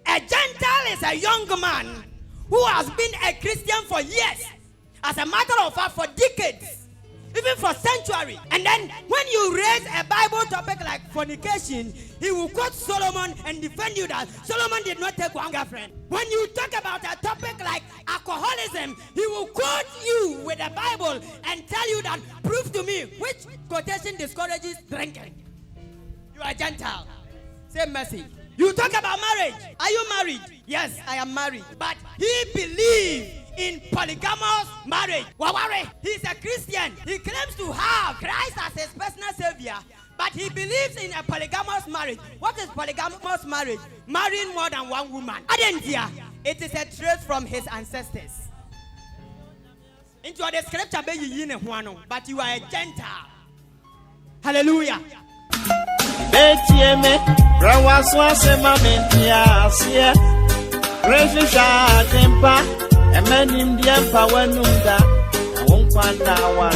A Gentile is a young man who has been a Christian for years. As a matter of fact, for decades, even for centuries. And then when you raise a Bible topic like fornication, he will quote Solomon and defend you that Solomon did not take one girlfriend. When you talk about a topic like alcoholism, he will quote you with the Bible and tell you that prove to me which quotation discourages drinking. You are a Gentile. Same message. You talk about marriage. Are you married? Yes, I am married. But he believes in polygamous marriage. Waware. He's a Christian. He claims to have Christ as his personal savior, but he believes in a polygamous marriage. What is polygamous marriage? Marrying more than one woman. Adentia. It is a trait from his ancestors. Into the scripture, but you are a Gentile. Hallelujah. Betieme, Rawaswase Mamentia, Sia, Resha Tempa, and men in the Empa Wenunda, I won't find out.